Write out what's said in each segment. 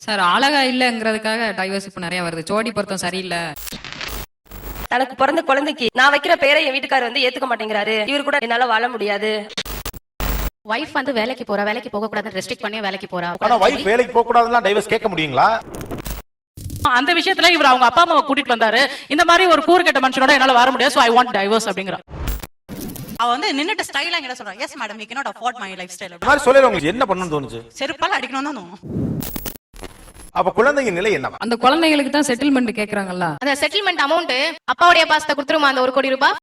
Sir அழகா இல்லங்கிறதுக்காக divorce இப்ப நிறைய வருது. ஜோடி பொருத்தம் சரியில்லை. தனக்கு பிறந்த குழந்தைக்கு நான் வைக்கிற பேரை என் வீட்டுக்காரர் வந்து ஏத்துக்க மாட்டேங்கிறாரு, இவர் கூட என்னால வாழ முடியாது. வைஃப் வந்து வேலைக்கு போக கூடாதுன்னு ரெஸ்ட்ரிக்ட் பண்ணி வேலைக்கு போறா. ஆனா வைஃப் வேலைக்கு போக கூடாதுன்னா டைவர்ஸ் கேட்க முடியுங்களா? அந்த விஷயத்துல இவர் அவங்க அப்பா அம்மாவை கூட்டிட்டு வந்தாரு. இந்த மாதிரி ஒரு கூறு கெட்ட மனுஷனோட என்னால வர முடியாது, சோ ஐ வாண்ட் டைவர்ஸ் அப்படிங்கறா. அவ வந்து நின்னுட்டு ஸ்டைலா என்கிட்ட சொல்றா, yes madam you can not afford my life style. இந்த மாதிரி சொல்லல உங்களுக்கு என்ன பண்ணணும்னு தோணுச்சு? செருப்பால அடிக்கணும் தான் தோணும். அப்ப குழந்தைங்க நிலை என்ன? அந்த குழந்தைகளுக்கு தான் செட்டில்மெண்ட் கேக்குறாங்கல்ல. அந்த செட்டில்மெண்ட் அமௌண்ட் அப்பாவுடைய பாசத்தை கொடுத்துருமா அந்த 1 கோடி ரூபாய்.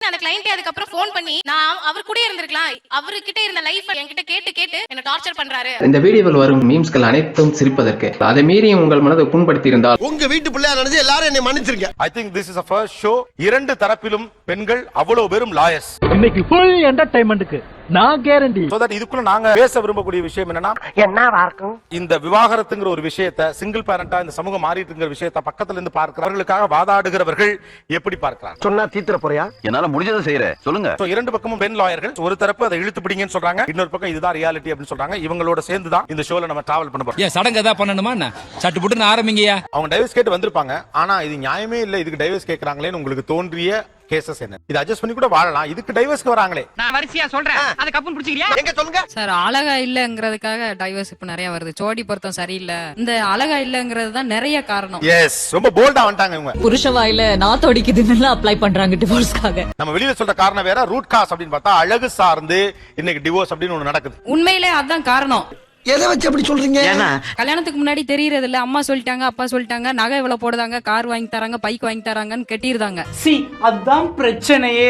அந்த கிளையண்ட் அதுக்கப்புறம் போன் பண்ணி நான் அவர் கூட இருந்திருக்கலாம், அவர்கிட்ட இருந்த லைஃப் என்கிட்ட கேட்டு என்ன டார்ச்சர் பண்றாரு. இந்த வீடியோவில் வரும் மீம்ஸ்கள் அனைத்தும் சிரிப்பதற்கு, அதை மீறி உங்கள் மனதை புண்படுத்தி இருந்தால் உங்க வீட்டு பிள்ளையா நினைச்சு எல்லாரும் என்னை மன்னிச்சிருங்க. I think this is a first show. இரண்டு தரப்பிலும் பெண்கள் அவ்வளவு பேரும் லாயர்ஸ். இன்னைக்கு ஃபுல் என்டர்டைன்மென்ட்க்கு நான் கேரண்டி. சோ தட் இதுக்குள்ள நாங்க பேச விரும்பக்கூடிய விஷயம் என்னன்னா, இந்த விவாகரத்துங்கிற ஒரு விஷயத்தை சிங்கிள் பேரண்டா இந்த சமூகம் மாறிட்டுங்கிற விஷயத்தை பக்கத்துல இருந்து பார்க்கிறவர்களுக்காக வாதாடுகிறவர்கள் எப்படி பார்க்கிறாங்க? சொன்னா தீத்துற போறியா? என்னால முடிஞ்சதை செய்யறேன், சொல்லுங்க. சோ இரண்டு பக்கமும் பெண் லாயர்கள், ஒரு தரப்பு அதை இழுத்து பிடிங்கன்னு சொல்றாங்க, இன்னொரு பக்கம் இதுதான் ரியாலிட்டி அப்படின்னு சொல்றாங்க. இவங்களோட சேர்ந்து தான் இந்த ஷோல நம்ம டிராவல் பண்ண போறோம். ஏன் சடங்கு ஏதாவது பண்ணணுமா என்ன? சட்டு புட்டுன்னு ஆரம்பிங்கயா. அவங்க டைவர்ஸ் கேட்டு வந்திருப்பாங்க, ஆனா இது நியாயமே இல்ல, இதுக்கு டைவர்ஸ் கேக்குறாங்களேன்னு உங்களுக்கு தோன்றிய கேசஸ் என்ன? இது அட்ஜஸ்ட் பண்ணி கூட வாழலாம், இதுக்கு டைவர்ஸ்க்கு வராங்களே. நான் வரிசையா சொல்றேன், அது கப்புன்னு பிடிச்சிக்கிறியா? எங்க சொல்லுங்க. சார் அழகா இல்லங்கிறதுக்காக டைவர்ஸ் இப்ப நிறைய வருது. ஜோடி பொருத்தம் சரியில்லை. இந்த அழகா இல்லங்கிறது தான் நிறைய காரணம். எஸ், ரொம்ப போல்டா வந்துட்டாங்க இவங்க. புருஷ வாயில நாத்தோடிக்குதுன்னு அப்ளை பண்றாங்க டிவோர்ஸ்க்காக. நம்ம வெளியில சொல்ற காரணம் வேற, ரூட் காஸ் அப்படின்னு பார்த்தா அழகு சார்ந்து இன்னைக்கு டிவோர்ஸ் அப்படின்னு ஒண்ணு நடக்குது. உண்மையிலே அதான் காரணம். எதை வச்சு அப்படி சொல்றீங்க? கல்யாணத்துக்கு முன்னாடி தெரியறது இல்ல, அம்மா சொல்லிட்டாங்க, அப்பா சொல்லிட்டாங்க, நகை இவ்வளவு போடுதாங்க, கார் வாங்கி தராங்க, பைக் வாங்கி தராங்கன்னு கட்டிருந்தாங்க. அதான் பிரச்சனையே.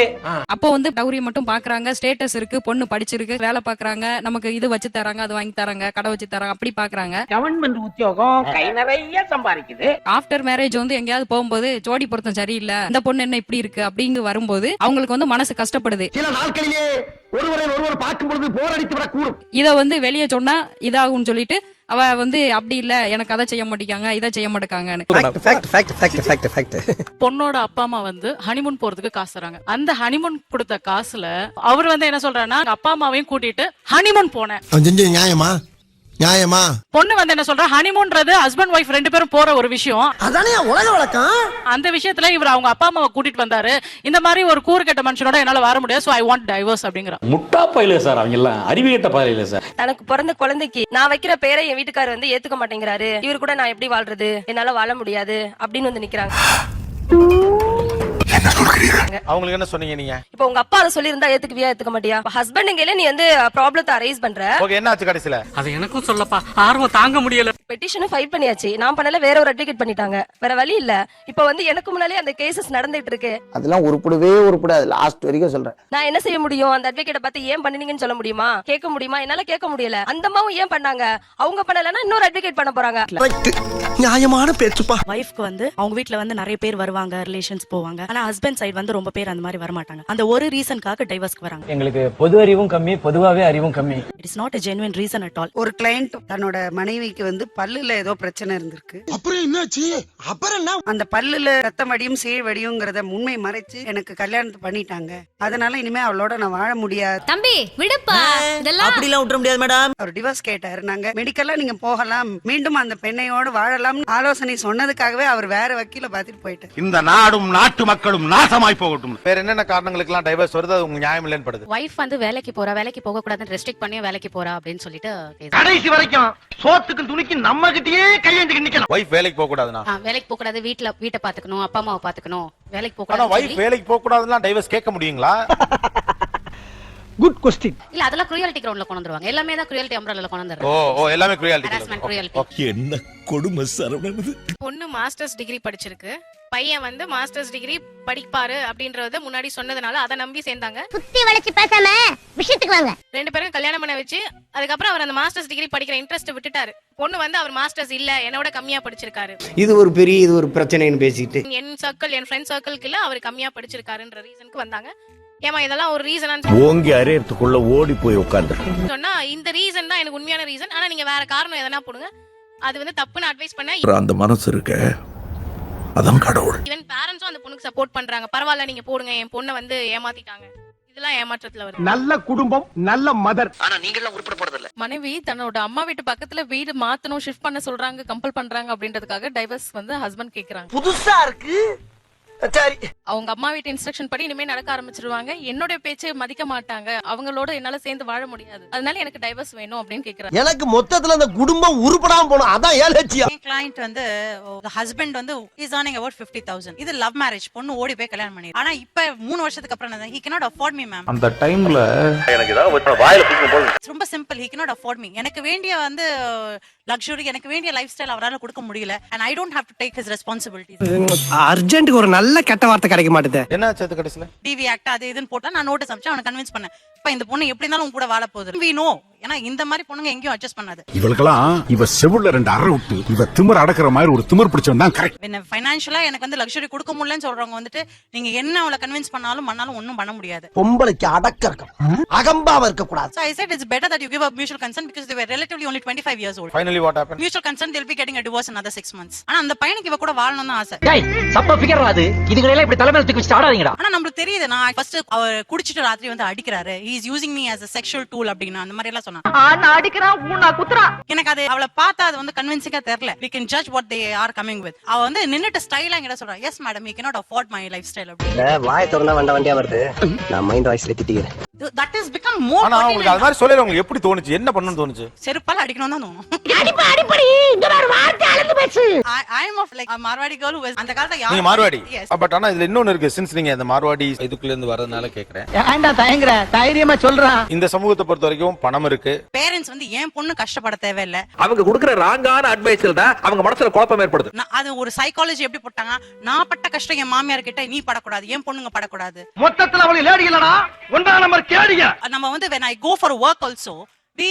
அப்போ வந்து டவுரிய மட்டும் பாக்குறாங்க, ஸ்டேட்டஸ் இருக்கு, பொண்ணு படிச்சிருக்கு, வேலை பாக்குறாங்க, நமக்கு இது வச்சு தராங்க, அது வாங்கி தராங்க, கடை வச்சு தராங்க, அப்படி பாக்குறாங்க. கவர்மெண்ட் உத்தியோகம் கை நிறைய சம்பாதிக்குது. ஆஃப்டர் மேரேஜ் வந்து எங்கேயாவது போகும்போது ஜோடி பொருத்தம் சரியில்லை, இந்த பொண்ணு என்ன இப்படி இருக்கு அப்படிங்க வரும்போது அவங்களுக்கு வந்து மனசு கஷ்டப்படுது. சில நாட்களிலே ஒருவர் பார்க்கும் பொழுது போர் அடித்து விடக்கூடும். இத வந்து வெளியே சொன்னா இதாகும்னு சொல்லிட்டு அவ வந்து அப்படி இல்ல, எனக்கு அதை செய்ய மாட்டேங்காங்க, இதை செய்ய மாட்டேங்காங்க. பொண்ணோட அப்பா அம்மா வந்து ஹனிமூன் போறதுக்கு காசு தராங்க. அந்த ஹனிமூன் கொடுத்த காசுல அவர் வந்து என்ன சொல்றாருன்னா, அப்பா அம்மாவையும் கூட்டிட்டு ஹனிமூன் போனேன். நியாயமா? நியாயமா? பொண்ணு வந்து என்ன சொல்றா, ஹனிமூன்றது ஹஸ்பண்ட் ஒய்ஃப் ரெண்டு பேரும் போற ஒரு விஷயம். அதானே உலக வழக்கம். அந்த விஷயத்துல இவர் அவங்க அப்பா அம்மாவை கூட்டிட்டு வந்தாரு. இந்த மாதிரி ஒரு கூறு கெட்ட மனுஷனோட என்னால வர முடியாது, சோ ஐ வாண்ட் டைவர்ஸ் அப்படிங்கறா. முட்டா பையல சார், அவங்க எல்லாம் அறிவு கெட்ட பையல சார். தனக்கு பிறந்த குழந்தைக்கு நான் வைக்கிற பேரை என் வீட்டுக்காரர் வந்து ஏத்துக்க மாட்டேங்கிறாரு, இவர் கூட நான் எப்படி வாழ்றது, என்னால வாழ முடியாது அப்படின்னு வந்து நிக்கிறாங்க. அவங்களுக்கு என்ன சொன்னீங்க நீங்க? இப்போ உங்க அப்பா அதை சொல்லி இருந்தா ஏத்துக்குவியா, ஏத்துக்க மாட்டியா? ஹஸ்பண்ட்ங்கல நீ வந்து ப்ராப்ளத்தை அரைஸ் பண்ற. ஓகே, என்ன ஆச்சு கடைசில? அது எனக்கும் சொல்லப்பா, ஆர்வம் தாங்க முடியல. பெட்டிஷன் ஃபைல் பண்ணியாச்சு, நான் பண்ணல, வேற ஒரு அட்வொகேட் பண்ணிட்டாங்க, வேற வழி இல்ல. இப்போ வந்து எனக்கு முன்னாலே அந்த கேசஸ் நடந்துட்டு இருக்கு. அதெல்லாம் உருப்படாது, லாஸ்ட் வரைக்கும் சொல்றேன். நான் என்ன செய்ய முடியும்? அந்த அட்வொகேட்டை பார்த்து ஏன் பண்ணீங்கன்னு சொல்ல முடியுமா, கேட்க முடியுமா? என்னால கேட்க முடியல. அந்த அம்மாவும் ஏன் பண்ணாங்க, அவங்க பண்ணலன்னா இன்னொரு அட்வொகேட் பண்ண போறாங்க. நியாயமான பேச்சுப்பா. வைஃப்க்கு வந்து அவங்க வீட்ல வந்து நிறைய பேர் வருவாங்க, ரிலேஷன்ஸ் போவாங்க. ஆனா ஹஸ்பண்ட் சைடு வந்து ரொம்ப பேர் அந்த மாதிரி வர மாட்டாங்க. அந்த ஒரு ரீசன்காக டைவர்ஸ்க்கு வராங்க. எங்களுக்கு பொது அறிவும் கம்மி, பொதுவாவே அறிவும் கம்மி. It is not a genuine reason at all. ஒரு கிளையண்ட் தன்னோட மனைவிக்கு வந்து பல்லுல ஏதோ பிரச்சனை இருந்திருக்கு. அப்புறம் என்னாச்சு? அப்புறம் என்ன? அந்த பல்லுல ரத்தம் வடியும் சீழ் வடியும்ங்கறத உண்மை மறைச்சு எனக்கு கல்யாணத்தை பண்ணிட்டாங்க. அதனால இனிமே அவளோட நான் வாழ முடியாது. தம்பி விடுப்பா, இதெல்லாம் அப்படிலாம் விட்டுற முடியாது மேடம். அவர் டிவோர்ஸ் கேட்டாரு. நாங்க மெடிக்கலா நீங்க போகலாம், மீண்டும் அந்த பெண்ணையோடு வாழலாம் ஆலோசனை சொன்னதுக்காகவே அவர் வேற வக்கீல பாத்துட்டு போயிட்டாரு. இந்த நாடும் நாட்டு மக்களும் நாசமாய் போகட்டும். வேற என்னென்ன காரணங்களுக்கு எல்லாம் டைவர்ஸ் வருது, அது உங்க நியாயம் இல்லைன்னு படுது? வைஃப் வந்து வேலைக்கு போக கூடாதுன்னு ரெஸ்ட்ரிக்ட் பண்ணி வேலைக்கு போறா அப்படின்னு சொல்லிட்டு கடைசி வரைக்கும் சோத்துக்கு துணிக்கு நம்ம கிட்டயே கையேந்தி நிக்கணும். வைஃப் வேலைக்கு போக கூடாதுனா? வேலைக்கு போக கூடாது, வீட்டை பாத்துக்கணும், அப்பா அம்மாவை பாத்துக்கணும், வேலைக்கு போக ஆனா கூடாது. வைஃப் வேலைக்கு போக கூடாதுன்னா டைவர்ஸ் கேட்க முடியுங்களா? Good question. இல்ல அதெல்லாம் cruelty groundல கொண்டு வந்துருவாங்க. எல்லாமே தான் cruelty umbrella கொண்டு வந்துறாங்க. ஓ எல்லாமே cruelty. Harassment, cruelty. என்ன கொடுமை சரவணன். பொண்ணு மாஸ்டர்ஸ் டிகிரி படிச்சிருக்கு, பையன் வந்து மாஸ்டர்ஸ் டிகிரி படிப்பாரு அப்படின்றத முன்னாடி சொன்னதுனால அதை நம்பி சேர்ந்தாங்க. சுத்தி வளைச்சு பேசாம விஷயத்துக்கு வாங்க. ரெண்டு பேரும் கல்யாணம் பண்ண வச்சு அதுக்கப்புறம் அவர் அந்த மாஸ்டர்ஸ் டிகிரி படிக்கிற இன்ட்ரெஸ்ட் விட்டுட்டாரு. பொண்ணு வந்து அவர் மாஸ்டர்ஸ் இல்ல, என்னோட கம்மியா படிச்சிருக்காரு, இது ஒரு பிரச்சனைன்னு பேசிட்டு என் சர்க்கிள் என் ஃப்ரெண்ட் சர்க்கிள்க்கு இல்ல அவர் கம்மியா படிச்சிருக்காருன்ற ரீசனுக்கு வந்தாங்க. ஏமா இதெல்லாம் ஒரு ரீசனா ஓங்கி அரையறதுக்குள்ள ஓடி போய் உட்கார்ந்து சொன்னா இந்த ரீசன் தான் எனக்கு உண்மையான ரீசன், ஆனா நீங்க வேற காரணம் எதனா போடுங்க, அது வந்து தப்புன்னு அட்வைஸ் பண்ண அந்த மனசு இருக்க, அதான் கடவுள். ஈவன் பேரண்ட்ஸும் அந்த பொண்ணுக்கு சப்போர்ட் பண்றாங்க. பரவாயில்ல நீங்க போடுங்க, என் பொண்ணை வந்து ஏமாத்திட்டாங்க, இதெல்லாம் ஏமாற்றத்துல வருது. நல்ல குடும்பம், நல்ல மதர். ஆனா நீங்க எல்லாம் உருப்பட போறது இல்ல. மனைவி தன்னோட அம்மா வீட்டு பக்கத்துல வீடு மாத்தணும், ஷிஃப்ட் பண்ண சொல்றாங்க, கம்பல் பண்றாங்க அப்படின்றதுக்காக டைவர்ஸ் வந்து ஹஸ்பண்ட் கேக்குறாங்க. புதுசா இருக்கு. சரி, அவங்க அம்மா வீட்டு இன்ஸ்ட்ரக்ஷன் படி இனிமே நடக்க ஆரம்பிச்சிருவாங்க. என்னோட பேச்சை மதிக்க மாட்டாங்க, அவங்களோட என்னால சேர்ந்து வாழ முடியாது, அதனால எனக்கு டைவர்ஸ் வேணும் அப்படின்னு கேக்குறாங்க. எனக்கு மொத்தத்துல அந்த குடும்பம் உருப்படாம போணும், அதான் ஏன் லட்சியம். என் கிளையண்ட் வந்து ஹஸ்பண்ட் வந்து இஸ் earning about 50,000. இது லவ் மேரேஜ், பொண்ணு ஓடி போய் கல்யாணம் பண்ணி. ஆனா இப்ப 3 வருஷத்துக்கு அப்புறம் he cannot afford me ma'am. அந்த டைம்ல எனக்கு ஏதாவது வாயில தூக்கும் போது ரொம்ப simple, he cannot afford me. எனக்கு வேண்டிய வந்து லக்ஸுரி, எனக்கு வேண்டிய லைஃப் ஸ்டைல் அவரால கொடுக்க முடியல. and I don't have to take his responsibilities. அர்ஜென்ட்க்கு ஒரு நல்ல கெட்ட வார்த்தை கிடைக்க மாட்டேது. என்ன ஆச்சு அது கடைசில? டிவி ஆக்ட் அது இதுன்னு போட்டா நான் நோட்டீஸ் அனுப்பிச்சு அவனை கன்வின்ஸ் பண்ணேன். இப்ப இந்த பொண்ணு எப்படி இருந்தாலும் உன் கூட வாழ போகுது. we know, ஏன்னா இந்த மாதிரி பொண்ணுங்க எங்கேயும் அட்ஜஸ்ட் பண்ணாது. இவளுக்கெல்லாம் இவ செவுள்ள 2 அறை விட்டு இவ திமிர் அடக்குற மாதிரி ஒரு திமிர் பிடிச்சவன் தான் கரெக்ட். என்ன ஃபைனான்ஷியலா எனக்கு வந்து லக்ஸுரி கொடுக்க முடியலன்னு சொல்றவங்க வந்துட்டு நீங்க என்ன அவளை கன்வின்ஸ் பண்ணாலும் ஒண்ணும் பண்ண முடியாது. பொம்பளைக்கு அடக்க இருக்கணும், அகம்பாவ இருக்க கூடாது. So I said it's better that you give a mutual consent because they were relatively only 25 years old. Finally what happened? Mutual consent, they'll be getting a divorce in another 6 months. ஆனா அந்த பையனுக்கு இவ கூட வாழணும்னு தான் ஆசை. டேய் சப்ப ஃபிகர் அது. இதுகளெல்லாம் இப்படி தலைமையில தூக்கி வச்சு ஆடாதீங்கடா. ஆனா நமக்கு தெரியுது, நான் ஃபர்ஸ்ட் அவர் குடிச்சிட்டு ராத்திரி வந்து அடிக்கிறாரு, he is using me as a sexual tool அப்படினா அந்த மாதிரி எல்லாம் சொன்னான். நான் அடிக்கிறான், ஊனா குத்துறான். எனக்கு அது அவளை பார்த்தா அது வந்து கன்வின்சிங்கா தெரியல. we can judge what they are coming with. அவ வந்து நின்னுட்டு ஸ்டைலா என்கிட்ட சொல்றா, yes madam, he cannot afford my lifestyle அப்படி. வாய் திறந்தா வண்டியா வருது. நான் மைண்ட் வாய்ஸ்ல திட்டிக்கிறேன். that has become more. ஆனா உங்களுக்கு அது மாதிரி சொல்லல, உங்களுக்கு எப்படி தோணுச்சு, என்ன பண்ணனும்னு தோணுச்சு? செருப்பால அடிக்கணும் தான் தோணும். அடிப்படி இங்க ஒரு வார்த்தை அளந்து பேசு. I am of like a Marwadi girl who was அந்த காலத்துல நீங்க மார்வாடி. பட் ஆனா இதுல இன்னொன்னு இருக்கு, சின்ஸ் நீங்க அந்த மார்வாடி இதுக்குள்ள இருந்து வரதுனால கேக்குறேன். ஏன்டா தயங்குற? தைரியமா சொல்றான். இந்த சமூகத்தை பொறுத்த வரைக்கும் பணம் இருக்கு. பேரண்ட்ஸ் வந்து ஏன் பொண்ணு கஷ்டப்பட தேவையில்லை. அவங்க கொடுக்கிற ராங்கான அட்வைஸ்ல தான் அவங்க மனசுல குழப்பம் ஏற்படுது. அது ஒரு சைக்காலஜி எப்படி போட்டாங்க, நான் பட்ட கஷ்டம் என் மாமியார் கிட்ட நீ படக்கூடாது, ஏன் பொண்ணுங்க படக்கூடாது. மொத்தத்துல அவளை லேடி இல்லடா, 1ஆம் நம்பர் கேடிங்க. நம்ம வந்து when I go for work also we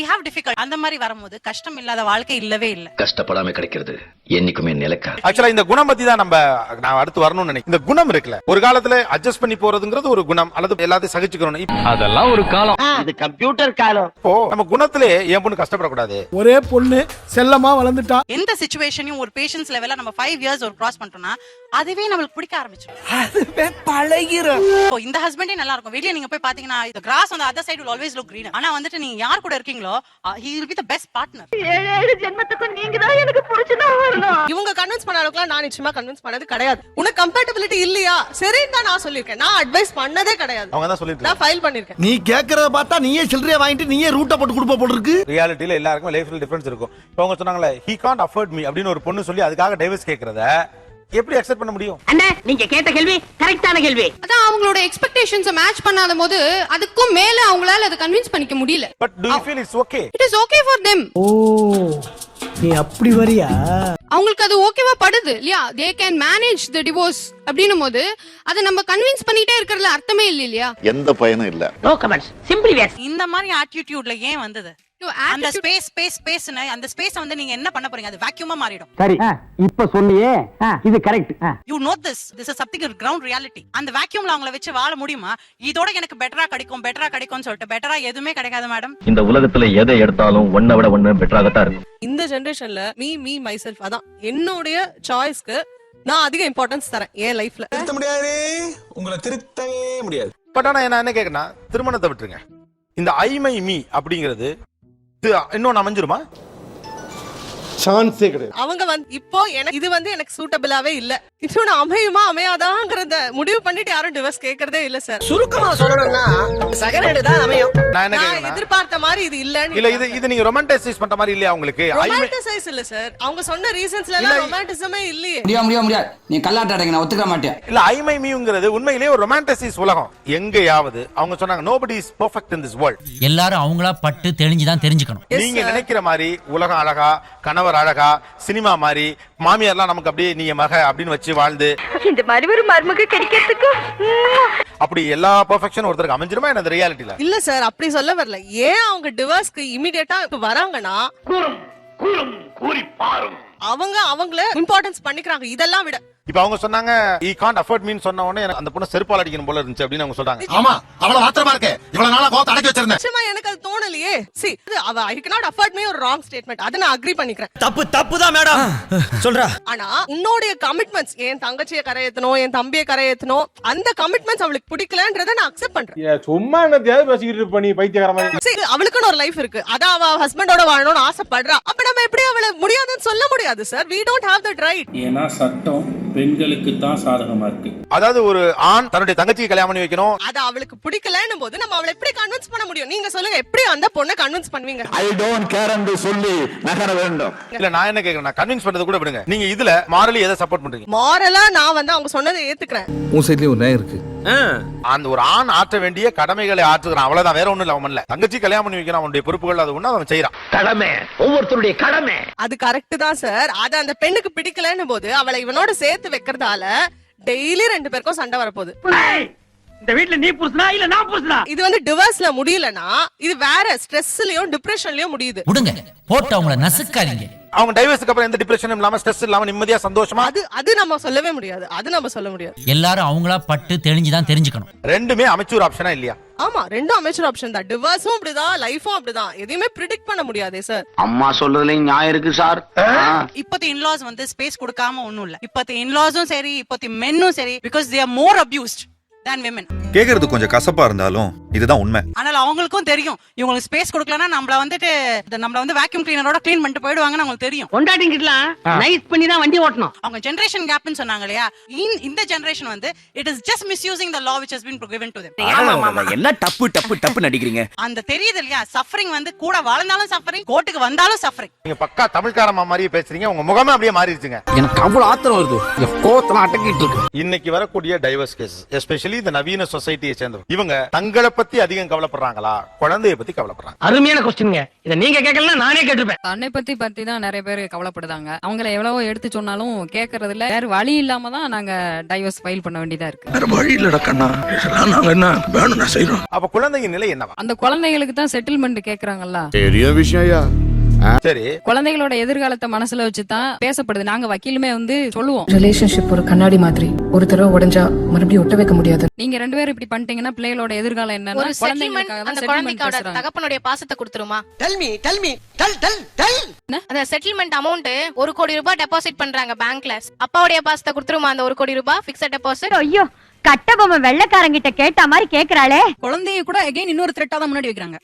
have difficult. அந்த மாதிரி வரும்போது கஷ்டம் இல்லாத வாழ்க்கை இல்லவே இல்ல. கஷ்டப்படாம கிடைக்கிறது என்னைக்குமே நிலைக்காது. ஆக்சுவலா இந்த குணம் பத்தி தான் நான் அடுத்து வரணும்னு நினைக்கிறேன். இந்த குணம் இருக்குல்ல, ஒரு காலத்துல அட்ஜஸ்ட் பண்ணி போறதுங்கிறது ஒரு குணம், அல்லது எல்லாத்தையும் சகிச்சுக்கணும். அதெல்லாம் ஒரு காலம். இது கம்ப்யூட்டர் காலம். இப்போ நம்ம குணத்திலே என் பொண்ணு கஷ்டப்படக்கூடாது. ஒரே பொண்ணு செல்லமா வளர்ந்துட்டா. எந்த சிச்சுவேஷனையும் ஒரு பேஷன்ஸ் லெவல்ல நம்ம 5 இயர்ஸ் ஒரு கிராஸ் பண்றோம்னா அதுவே நமக்கு பிடிக்க ஆரம்பிச்சிடும். அதுவே பழகிரும். இப்போ இந்த ஹஸ்பண்டே நல்லா இருக்கும். வெளிய நீங்க போய் பாத்தீங்கன்னா the grass on the other side will always look greener. ஆனா வந்துட்டு நீங்க யார் கூட இருக்கீங்களோ he will be the best partner. ஏழு ஜென்மத்துக்கு நீங்க தான் எனக்கு புடிச்சதா வரணும். இவங்க கன்வின்ஸ் பண்ண அளவுக்கு நான் நிச்சயமா கன்வின்ஸ் பண்ணது கிடையாது. உனக்கு கம்பேட்டபிலிட்டி இல்லையா சரின்னு தான் நான் சொல்லிருக்கேன். நான் அட்வைஸ் பண்ணதே கிடையாது. அவங்க தான் சொல்லிட்டு நான் ஃபைல் பண்ணிருக்கேன். நீ கேக்குறத பார்த்தா நீயே சில்லறைய வாங்கிட்டு நீயே ரூட்ட போட்டு கொடுப்ப போல இருக்கு. ரியாலிட்டில எல்லாருக்கும் லைஃப்ல டிஃபரன்ஸ் இருக்கும். இப்போ அவங்க சொன்னாங்களே he can't afford me அப்படின்னு ஒரு பொண்ணு சொல்லி அதுக்காக டைவர்ஸ் கேக்குறத எப்படி அக்செப்ட் பண்ண முடியும்? அண்ணே நீங்க கேட்ட கேள்வி கரெக்ட்டான கேள்வி. அதான் அவங்களோட எக்ஸ்பெக்டேஷன்ஸ் மேட்ச் பண்ணாத போது அதுக்கும் மேல அவங்களால அதை கன்வின்ஸ் பண்ணிக்க முடியல. But to you feel it's okay? It is okay for them. ஓ நீ அப்படி வரியா? அவங்களுக்கு அது ஓகேவா படுது இல்லையா? they can manage the divorce அப்படினும் போது அதை நம்ம கன்வின்ஸ் பண்ணிட்டே இருக்கறதுல அர்த்தமே இல்லையா? எந்த பயனும் இல்ல. No comments, simply waste. இந்த மாதிரி ஆட்டிட்யூட்ல ஏன் வந்தது? அந்த ஸ்பேஸ்னா அந்த ஸ்பேஸ் வந்து நீங்க என்ன பண்ண போறீங்க? அது வேக்யூமா மாறிடும். சரி இப்ப சொன்னியே இது correct. you know this is something a ground reality. அந்த வேக்யூம்ல அவங்கள வெச்சு வாழ முடியுமா? இதோட எனக்கு பெட்டரா கிடைக்கும்னு சொல்லிட்டு பெட்டரா எதுவுமே கிடைக்காது மேடம். இந்த உலகத்துல எதை எடுத்தாலும் ஒன்ன விட ஒன்னு பெட்டராக தான் இருக்கும். இந்த ஜெனரேஷன்ல மீ மைசெல்ஃப் அதான் என்னோட சாய்ஸ்க்கு நான் அதிக இம்பார்ட்டன்ஸ் தரேன் என் லைஃப்ல. திருத்த முடியாது, உங்களை திருத்தவே முடியாது. பட் ஆனா என்ன கேக்குறேன்னா, திருமணத்தை விட்டுருங்க, இந்த ஐமை மீ அப்படிங்கிறது இன்னொன்னு அமைஞ்சிருமா? சான்ஸே கிடையாது. அவங்க வந்து இப்போ இது வந்து எனக்கு சூட்டபிளாவே இல்ல. இன்னொன்னு அமையுமா அமையாதாங்கிறத முடிவு பண்ணிட்டு யாரும் டிவோர்ஸ் கேக்குறதே இல்ல சார். சுருக்கமா சொல்லணும்னா செகண்ட் தான் அமையும். நான் என்ன நான் கேக்குறேன், எதிர்பார்த்த மாதிரி இது இல்லன்னு. இல்ல இது நீங்க ரொமான்டைசைஸ் பண்ற மாதிரி இல்லையா உங்களுக்கு? ரொமான்டிசைஸ் இல்ல சார். அவங்க சொன்ன ரீசன்ஸ்ல எல்லாம் ரொமான்டிசமே இல்லையே. முடியாது. நீ கல்லாட்ட அடங்க, நான் ஒத்துக்க மாட்டேன். இல்ல ஐமை மீங்கிறது உண்மையிலேயே ஒரு ரொமான்டைசைஸ் உலகம். எங்கேயாவது அவங்க சொன்னாங்க nobody is perfect in this world. எல்லாரும் அவங்களா பட்டு தெளிஞ்சு தான் தெரிஞ்சுக்கணும். நீங்க நினைக்கிற மாதிரி உலகம் அழகா, கணவர் அழகா, சினிமா மாதிரி மாமியார்லாம் நமக்கு அப்படியே நீ மக அப்படின்னு வச்சு வாழ்ந்து இந்த மாதிரி ஒரு மருமக கிடைக்கிறதுக்கு அப்படி எல்லா பெர்ஃபெக்ஷன் ஒருத்தருக்கு அமைஞ்சிருமா? என்ன ரியாலிட்டில இல்ல சார், அப்படி சொல்ல வரல. ஏன் அவங்க டிவோர்ஸ்க்கு இமிடியேட்டா இப்ப வராங்கன்னா அவங்கள இம்பார்ட்டன்ஸ் பண்ணிக்கிறாங்க. இதெல்லாம் விட இப்ப அவங்க சொன்னாங்க he can't afford me ன்னு சொன்ன உடனே எனக்கு அந்த பொண்ணு செருப்பால் அடிக்கணும் போல இருந்துச்சு அப்படின்னு அவங்க சொல்றாங்க. ஆமா அவ்வளவு ஆத்திரமா இருக்கு இவ்வளவு நாளா கோவத்தை அடக்கி வச்சிருந்தேன். நிச்சயமா எனக்கு அது தோணலையே. see அவ I cannot afford me ஒரு ராங் ஸ்டேட்மெண்ட். அத நான் அக்ரி பண்ணிக்கிறேன். தப்பு தான் மேடம் சொல்றா. ஆனா உன்னோட கமிட்மெண்ட்ஸ் என் தங்கச்சியை கரையேத்தணும் என் தம்பியை கரையேத்தணும் அந்த கமிட்மெண்ட்ஸ் அவளுக்கு பிடிக்கலன்றத நான் அக்செப்ட் பண்றேன். சும்மா என்னத்தையாவது பேசிக்கிட்டு பண்ணி பைத்தியக்கார மாதிரி. see அவளுக்குன்னு ஒரு லைஃப் இருக்கு. அத அவ ஹஸ்பண்டோட வாழணும்னு ஆசைப்படுறா. அப்ப நம்ம எப்படி அவளை முடியாதுன்னு சொல்ல முடியாது sir. we don't have that right. ஏன்னா சட்டம் பெண்களுக்கு தான் சாதகமா இருக்கு. அதாவது ஒரு ஆண் தன்னுடைய தங்கச்சியை கல்யாணம் பண்ணி வைக்கணும். அது அவளுக்கு பிடிக்கலன்னும் போது நம்ம அவளை எப்படி கன்வின்ஸ் பண்ண முடியும்? நீங்க சொல்லுங்க எப்படி அந்த பொண்ணை கன்வின்ஸ் பண்ணுவீங்க? ஐ டோன்ட் கேர் என்று சொல்லி நகர வேண்டும். இல்ல நான் என்ன கேக்குறேன், நான் கன்வின்ஸ் பண்றது கூட விடுங்க. நீங்க இதுல மாரலி எதை சப்போர்ட் பண்றீங்க? மாரலா நான் வந்து அவங்க சொன்னதை ஏத்துக்கிறேன். உன் சைடுலயும் ஒரு நியாயம் இருக்கு. அந்த ஒரு ஆண் ஆற்ற வேண்டிய கடமைகளை ஆற்றுகிறான், அவ்வளவுதான், வேற ஒண்ணும் இல்ல. அவன் இல்ல தங்கச்சி கல்யாணம் பண்ணி வைக்கிறான், அவனுடைய பொறுப்புகள் அது ஒண்ணு அவன் செய்யறான். கடமை ஒவ்வொருத்தருடைய கடமை. அது கரெக்ட் தான் சார். அது அந்த பெண்ணுக்கு பிடிக்கலன்னும் போது அவளை இவனோட சேர்த்து வைக்கிறதால டெய்லி 2 பேருக்கும் சண்டை வரப்போகுது. இந்த வீட்ல நீ புருஷனா இல்ல நான் புருஷனா? இது வந்து டிவோர்ஸ்ல முடியலனா இது வேற ஸ்ட்ரெஸ்லயும் டிப்ரெஷன்லயும் முடியுது. விடுங்க போட்டு அவங்கள நசுக்காதீங்க. அவங்க டைவர்ஸ்க்கு அப்புறம் எந்த டிப்ரெஷனும் இல்லாம ஸ்ட்ரெஸ் இல்லாம நிம்மதியா சந்தோஷமா அது நம்ம சொல்லவே முடியாது. அது நம்ம சொல்ல முடியாது. எல்லாரும் அவங்களா பட்டு தெளிஞ்சுதான் தெரிஞ்சுக்கணும். ரெண்டுமே அமைச்சூர் ஆப்ஷனா இல்லையா? ஆமா ரெண்டும் அமைச்சர் ஆப்ஷன் தான். டிவோர்ஸும் அப்படிதான் லைஃபும் அப்படிதான். எதையுமே பிரெடிக்ட் பண்ண முடியாதே சார். அம்மா சொல்றதுலயும் நியாயம் இருக்கு சார். இப்போத்தி இன்லாஸ் வந்து ஸ்பேஸ் கொடுக்காம ஒண்ணும் இல்ல. இப்போத்தி இன்லாஸும் சரி இப்போத்தி மென்னும் சரி because they are more abused than women. கேக்குறது கொஞ்சம் கசப்பா இருந்தாலும் இதுதான் உண்மை. ஆனால் அவங்களுக்கும் தெரியும் இவங்களுக்கு ஸ்பேஸ் கொடுக்கலனா நம்மள வந்து வேக்யூம் கிளீனரோட க்ளீன் பண்ணிட்டு போயிடுவாங்கன்னு அவங்களுக்கு தெரியும். கொண்டாடிங்கலாம் நைஸ் பண்ணி தான் வண்டி ஓட்டணும். அவங்க ஜெனரேஷன் கேப்னு சொன்னாங்க இல்லையா? இந்த ஜெனரேஷன் வந்து it is just misusing the law which has been given to them. எல்லாம் டப்பு நடிக்கிறீங்க. அந்த தெரியுது இல்லையா? சஃபரிங் வந்து கூட வாழ்ந்தாலும் சஃபரிங், கோர்ட்டுக்கு வந்தாலும் சஃபரிங். நீங்க பக்கா தமிழ்காரமா மாதிரியே பேசுறீங்க, உங்க முகமே அப்படியே மாறிடுச்சுங்க. எனக்கு அவ்வளவு ஆத்திரம் வருது. கோவத்தெல்லாம் அடக்கிட்டு இருக்கு. இன்னைக்கு வரக்கூடிய டைவர்ஸ் கேஸ் எஸ்பெஷலி இந்த நவீன சொசைட்டியை சேர்ந்தவங்க இவங்க தங்களை பத்தி அதிகம் கவலைப்படுறாங்களா, குழந்தைய பத்தி கவலைப்படுறாங்க? அருமையான கொஸ்டின்ங்க. இத நீங்க கேட்கலன்னா நானே கேட்டிருப்பேன். தன்னை பத்தி தான் நிறைய பேர் கவலைப்படுதாங்க. அவங்கள எவ்வளவோ எடுத்து சொன்னாலும் கேட்கறது இல்ல. வேற வழி இல்லாம தான் நாங்க டைவர்ஸ் ஃபைல் பண்ண வேண்டியதா இருக்கு. வேற வழி இல்லடா கண்ணா. நாங்க என்ன வேணும்னா செய்றோம். அப்ப குழந்தைங்க நிலை என்னவா? அந்த குழந்தைகளுக்கு தான் செட்டில்மெண்ட் கேக்குறாங்கல்ல. பெரிய விஷயம். சரி, குழந்தைகளோட எதிர்காலத்தை மனசுல வச்சுதான் பேசப்படுது. நாங்க வக்கீலுமே வந்து சொல்லுவோம், ரிலேஷன்ஷிப் ஒரு கண்ணாடி மாதிரி, ஒரு தடவை உடைஞ்சா மறுபடியும் ஒட்ட வைக்க முடியாது. நீங்க 2 பேரும் இப்படி பண்ணிட்டீங்கன்னா பிள்ளைகளோட எதிர்காலம் என்னன்னா ஒரு செட்டில்மெண்ட் அந்த குழந்தையோட தகப்பனுடைய பாசத்தை கொடுத்துருமா? டெல் மீ அந்த செட்டில்மெண்ட் அமௌண்ட் 1 கோடி ரூபாய் டெபாசிட் பண்றாங்க பேங்க்ல. அப்பாவுடைய பாசத்தை கொடுத்துருமா அந்த 1 கோடி ரூபாய் பிக்ஸட் டெபாசிட்? ஐயோ கட்டபொம்மை வெள்ளக்காரங்கிட்ட கேட்ட மாதிரி கேக்குறாளே. குழந்தைய கூட அகைன் இன்னொரு த்ரெட்டா தான் முன்னாடி வைக்கிறாங்க.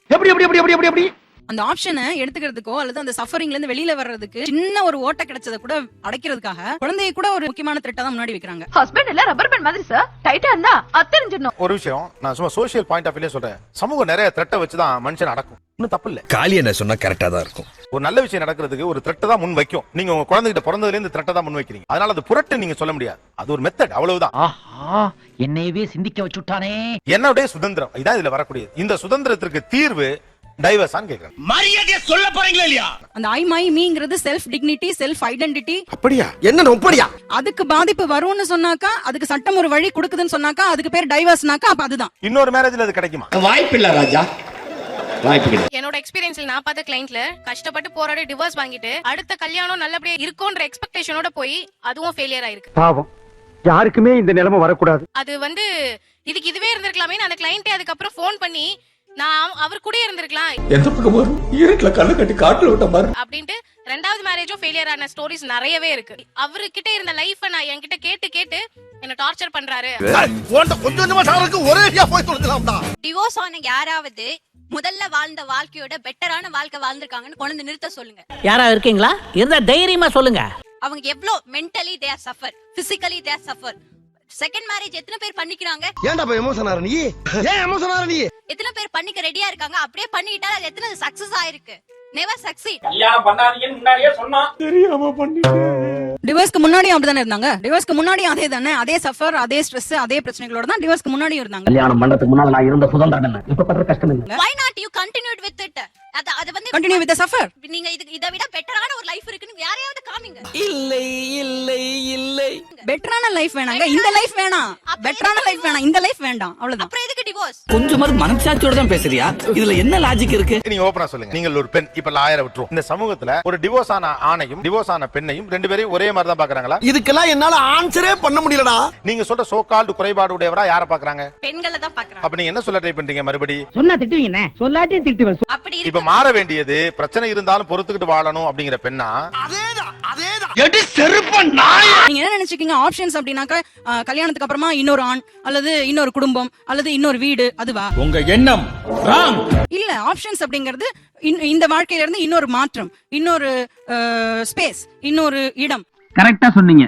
எப்படி அந்த ஆப்ஷனை எடுத்துக்கிறதுக்கோ அல்லது அந்த சஃபரிங்ல இருந்து வெளியில வர்றதுக்கு சின்ன ஒரு ஓட்ட கிடைச்சத கூட அடைக்கிறதுக்காக குழந்தையை கூட ஒரு முக்கியமான த்ரெட்டா தான் முன்னாடி வைக்கிறாங்க. ஹஸ்பண்ட் இல்ல ரப்பர் பேண்ட் மாதிரி சார், டைட்டா இருந்தா அத்தரிஞ்சிடணும். ஒரு விஷயம் நான் சும்மா சோசியல் பாயிண்ட் ஆஃப் வியூல சொல்றேன். சமூகம் நிறைய த்ரெட்டை வச்சுதான் மனுஷன் நடக்கும். இன்னும் தப்பு இல்ல. காலி என்ன சொன்னா கரெக்டா தான் இருக்கும். ஒரு நல்ல விஷயம் நடக்கிறதுக்கு ஒரு த்ரெட்டை தான் முன் வைக்கும். நீங்க உங்க குழந்தைகிட்ட பிறந்ததுல இருந்து த்ரெட்டை தான் முன் வைக்கிறீங்க. அதனால அது புரட்டு நீங்க சொல்ல முடியாது. அது ஒரு மெத்தட், அவ்வளவுதான். என்னையவே சிந்திக்க வச்சுட்டானே. என்னுடைய சுதந்திரம் இதான் இதுல வரக்கூடியது. இந்த சுதந்திரத்திற்கு தீர்வு டைவர்ஸான்னு கேக்குறேன். மரியாதையா சொல்ல போறீங்களா இல்லையா? அந்த ஐ மை மீங்கிறது செல்ஃப் டிக்னிட்டி, செல்ஃப் ஐடென்டிட்டி. அப்படியா? என்ன அப்படியா? அதுக்கு பாதிப்பு வரும்னு சொன்னாக்கா, அதுக்கு சட்டம் ஒரு வழி கொடுக்குதுன்னு சொன்னாக்கா, அதுக்கு பேர் டைவர்ஸ்னாக்கா அப்ப அதுதான். இன்னொரு மேரேஜ்ல அது கிடைக்குமா? வாய்ப்பில்லை ராஜா, வாய்ப்பில்லை. என்னோட எக்ஸ்பீரியன்ஸ்ல நான் பார்த்த கிளைண்ட்ல கஷ்டப்பட்டு போராடி டிவோர்ஸ் வாங்கிட்டு அடுத்த கல்யாணம் நல்லபடியா இருக்கும்ன்ற எக்ஸ்பெக்டேஷனோட போய் அதுவும் ஃபெயிலியர் ஆயிருக்கு. பாவம், யாருக்குமே இந்த நிலைமை வரக்கூடாது. அது வந்து இதுக்கு இதுவே இருந்திருக்கலாமே. அந்த கிளைண்ட் அதுக்கப்புறம் ஃபோன் பண்ணி நான் அவர் கூட இருந்திருக்கலாம். எந்த பக்கம் வரும்? இருட்டுல கண்ணு கட்டி காட்டுல விட்ட பாரு அப்படின்ட்டு 2வது மேரேஜும் ஃபெயிலியர் ஆன ஸ்டோரிஸ் நிறையவே இருக்கு. அவர்கிட்ட இருந்த லைஃப நான் என்கிட்ட கேட்டு என்ன டார்ச்சர் பண்றாரு. கொஞ்சமா சாருக்கு ஒரேடியா போய் சொல்லுங்களாம்டா. டிவோர்ஸ் ஆன யாராவது முதல்ல வாழ்ந்த வாழ்க்கையோட பெட்டரான வாழ்க்கை வாழ்ந்திருக்காங்கன்னு கொண்டு நிறுத்த சொல்லுங்க. யாரா இருக்கீங்களா? இருந்தா தைரியமா சொல்லுங்க. அவங்க எவ்ளோ mentally they are suffer, physically they are suffer. Second marriage எத்தனை பேர் பண்ணிக்கிறாங்க? ஏன்டா போய் எமோஷன் ஆற நீ? ஏன் எமோஷன் ஆற நீ? எத்தனை பேர் பண்ணிக்க ரெடியா இருக்காங்க? அப்படியே பண்ணிட்டா அது எத்தனை சக்சஸ் ஆயிருக்கு? Never succeed. கல்யாணம் பண்ணாதீங்கன்னு முன்னாடியே சொன்னா தெரியாம பண்ணிட்டேன். டிவோர்ஸ்க்கு முன்னாடியும் அப்படிதானே இருந்தாங்க. டிவோர்ஸ்க்கு முன்னாடியும் அதே தானே, அதே சஃபர், அதே ஸ்ட்ரெஸ், அதே பிரச்சனைகளோட தான் டிவோர்ஸ்க்கு முன்னாடியும் இருந்தாங்க. கல்யாணம் பண்றதுக்கு முன்னால நான் இருந்த சுதந்திரம் என்ன? இப்ப பண்ற கஷ்டம் இல்ல. Why not you continued with it? அது வந்து கண்டினியூ வித் தி சஃபர். நீங்க இத விட பெட்டரான ஒரு லைஃப் இருக்குன்னு யாரையாவது காமிங்க. இல்லை பெட்டரான லைஃப் வேணாங்க, இந்த லைஃப் வேணாம். பெட்டரான லைஃப் வேணாம், இந்த லைஃப் வேண்டாம், அவ்வளவுதான். அப்புறம் எதுக்கு டிவோர்ஸ்? கொஞ்சமாவது மனசாட்சியோட தான் பேசுறியா? இதுல என்ன லாஜிக் இருக்கு? நீங்க ஓபனா சொல்லுங்க. நீங்கள் ஒரு பெண், இப்ப 1000 விட்டுரும். இந்த சமூகத்துல ஒரு டிவோர்ஸ் ஆன ஆணையும் டிவோர்ஸ் ஆன பெண்ணையும் ரெண்டு பேரையும் ஒரே மாதிரி தான் பாக்குறாங்களா? இதுக்கெல்லாம் என்னால ஆன்சரே பண்ண முடியலடா. நீங்க சொல்ற சோ கால்டு குறைபாடு உடையவரா யார பாக்குறாங்க? பெண்களை தான் பாக்குறாங்க. அப்ப நீங்க என்ன சொல்ல ட்ரை பண்றீங்க? மறுபடி சொன்னா திட்டுவீங்க, சொல்லாட்டி திட்டுவேன். அப்படி இப்ப மாற வேண்டியது பிரச்சனை இருந்தாலும் பொறுத்துக்கிட்டு வாழணும் அப்படிங்கிற பெண்ணா? எடி செருப்ப நாய். நீங்க என்ன நினைச்சுக்கீங்க ஆப்ஷன்ஸ் அப்படின்னாக்கா கல்யாணத்துக்கு அப்புறமா இன்னொரு ஆண் அல்லது இன்னொரு குடும்பம் அல்லது இன்னொரு வீடு, அதுவா? உங்க எண்ணம் ராங். இல்ல, ஆப்ஷன்ஸ் அப்படிங்கிறது இந்த வாழ்க்கையில இருந்து இன்னொரு மாற்றம், இன்னொரு ஸ்பேஸ், இன்னொரு இடம். கரெக்டா சொன்னீங்க.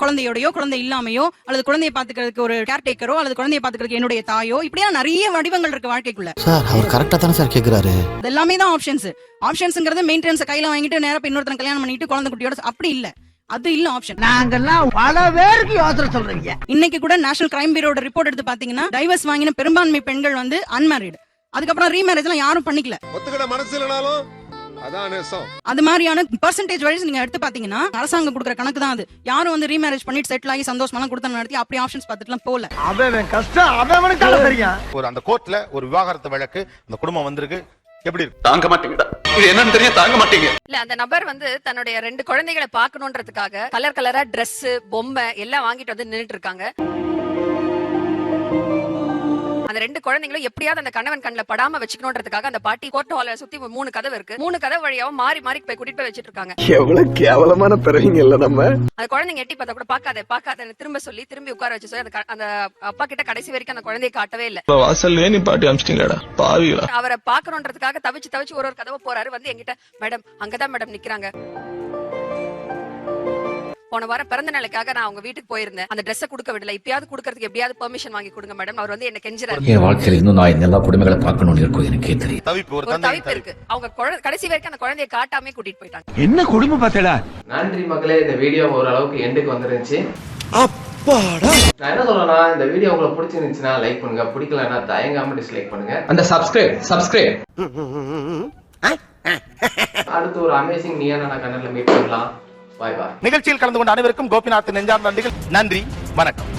குழந்தையோடயோ குழந்தை இல்லாமையோ அல்லது குழந்தையை பாத்துக்கிறதுக்கு ஒரு கேர்டேக்கரோ அல்லது குழந்தையை பாத்துக்கிறதுக்கு என்னுடைய தாயோ, இப்படியா நிறைய வடிவங்கள் இருக்கு வாழ்க்கைக்குள்ள. சார் அவர் கரெக்டா தானே சார் கேக்குறாரு? அது எல்லாமே தான் ஆப்ஷன்ஸ். ஆப்ஷன்ஸ்ங்கிறது மெயின்டெனன்ஸ் கையில வாங்கிட்டு நேரா இன்னொருத்தன் கல்யாணம் பண்ணிட்டு குழந்தை குட்டியோட அப்படி இல்ல, அது இல்ல ஆப்ஷன். நாங்கெல்லாம் பல பேருக்கு யோசனை சொல்றீங்க. இன்னைக்கு கூட நேஷனல் கிரைம் பியூரோட ரிப்போர்ட் எடுத்து பாத்தீங்கன்னா டைவர்ஸ் வாங்கின பெரும்பான்மை பெண்கள் வந்து அன்மேரிட். அதுக்கப்புறம் ரீமேரேஜ் எல்லாம் யாரும் பண்ணிக்கல. ஒத்துக்கிட மனசு இல்லனாலும் அதான் நேசம். அது மாதிரியான பெர்சன்டேஜ் வைஸ் நீங்க எடுத்து பாத்தீங்கன்னா அரசாங்கம் கொடுக்குற கணக்கு தான் அது. யாரும் வந்து ரீமேரேஜ் பண்ணிட்டு செட்டில் ஆகி சந்தோஷமா கொடுத்த நடத்தி அப்படி ஆப்ஷன்ஸ் பார்த்துட்டுலாம் போல. அவன் கஷ்டம் அவனுக்காக தெரியும். ஒரு அந்த கோர்ட்ல ஒரு விவாகரத்து வழக்கு அந்த குடும்பம் வந்திருக்கு, எப்படி இருக்கு? தாங்க மாட்டீங்கடா. இது என்னன்னு தெரியும், தாங்க மாட்டீங்க. இல்ல, அந்த நபர் வந்து தன்னுடைய 2 குழந்தைகளை பார்க்கணுன்றதுக்காக கலர் கலரா Dress, பொம்மை எல்லாம் வாங்கிட்டு வந்து நின்னுட்டு இருக்காங்க. அந்த 2 குழந்தைங்களும் எப்படியாவது அந்த கணவன் கண்ணுல படாம வச்சுக்கணும்ன்றதுக்காக அந்த பாட்டி கோர்ட் ஹால சுத்தி 3 கதவு இருக்கு. 3 கதவு வழியாவும் மாறி மாறி போய் கூட்டிட்டு போய் வச்சிட்டு இருக்காங்க. எவ்வளவு கேவலமான பிறவிங்க இல்ல நம்ம. அந்த குழந்தைங்க எட்டி பார்த்தா கூட பாக்காத திரும்ப சொல்லி திரும்பி உட்கார வச்சு சொல்லி அந்த அப்பா கிட்ட கடைசி வரைக்கும் அந்த குழந்தையை காட்டவே இல்ல. வாசல்லே நீ பாட்டி அமிச்சிட்டீங்கடா பாவிகளா. அவரை பாக்கணும்ன்றதுக்காக தவிச்சு ஒரு கதவை போறாரு. வந்து என்கிட்ட மேடம் அங்கதான் மேடம் நிக்கிறாங்க. போன வாரம் பிறந்த நாளைக்காக நான் அவங்க வீட்டுக்கு போயிருந்தேன். அந்த Dress கொடுக்க விடல. இப்பயாவது கொடுக்கறதுக்கு எப்படியாவது பெர்மிஷன் வாங்கி கொடுங்க மேடம். அவர் வந்து என்ன கெஞ்சுறாரு. என் வாழ்க்கையில இன்னும் நான் இந்த எல்லா குடும்பங்களை பார்க்கணும்னு இருக்கும் எனக்கே தெரியும். தவிப்பு இருக்கு. அவங்க கடைசி வரைக்கும் அந்த குழந்தையை காட்டாமே கூட்டிட்டு போயிட்டாங்க. என்ன குடும்பம் பார்த்தடா. நன்றி மக்களே, இந்த வீடியோ ஓரளவுக்கு எண்டுக்கு வந்துருந்துச்சு. அப்பாடா. நான் என்ன சொல்றேன்னா, இந்த வீடியோ உங்களுக்கு பிடிச்சிருந்துச்சுன்னா லைக் பண்ணுங்க, பிடிக்கலன்னா தயங்காம டிஸ்லைக் பண்ணுங்க. அந்த சப்ஸ்கிரைப் அடுத்து ஒரு அமேசிங் நியானான கண்ணல்ல மீட் பண்ணலாம். பாய் பாய். நிகழ்ச்சியில் கலந்து கொண்ட அனைவருக்கும் கோபிநாத் நெஞ்சார்ந்த நன்றிகள். நன்றி, வணக்கம்.